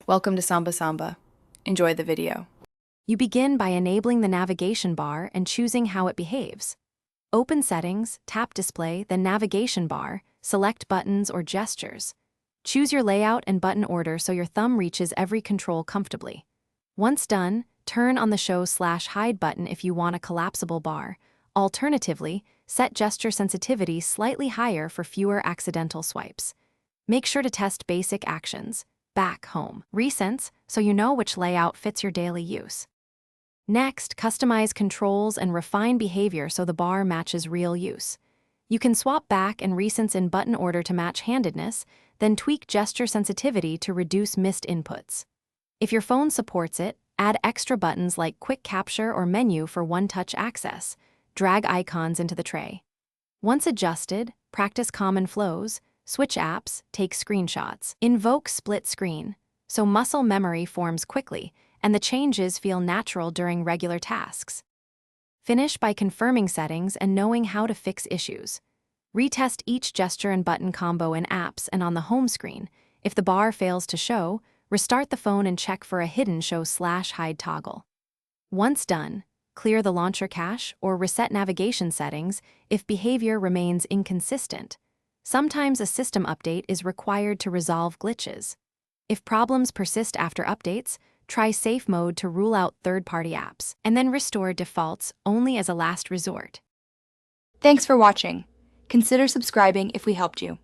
Welcome to Samba Samba. Enjoy the video. You begin by enabling the navigation bar and choosing how it behaves. Open Settings, tap Display, then Navigation bar, select buttons or gestures. Choose your layout and button order so your thumb reaches every control comfortably. Once done, turn on the Show/Hide button if you want a collapsible bar. Alternatively, set gesture sensitivity slightly higher for fewer accidental swipes. Make sure to test basic actions. Back, home, recents, so you know which layout fits your daily use. Next, customize controls and refine behavior so the bar matches real use. You can swap back and recents in button order to match handedness, then tweak gesture sensitivity to reduce missed inputs. If your phone supports it, add extra buttons like Quick Capture or Menu for one-touch access. Drag icons into the tray. Once adjusted, practice common flows. Switch apps, take screenshots. Invoke split screen, so muscle memory forms quickly and the changes feel natural during regular tasks. Finish by confirming settings and knowing how to fix issues. Retest each gesture and button combo in apps and on the home screen. If the bar fails to show, restart the phone and check for a hidden Show/Hide toggle. Once done, clear the launcher cache or reset navigation settings if behavior remains inconsistent. Sometimes a system update is required to resolve glitches. If problems persist after updates, try safe mode to rule out third-party apps, and then restore defaults only as a last resort. Thanks for watching. Consider subscribing if we helped you.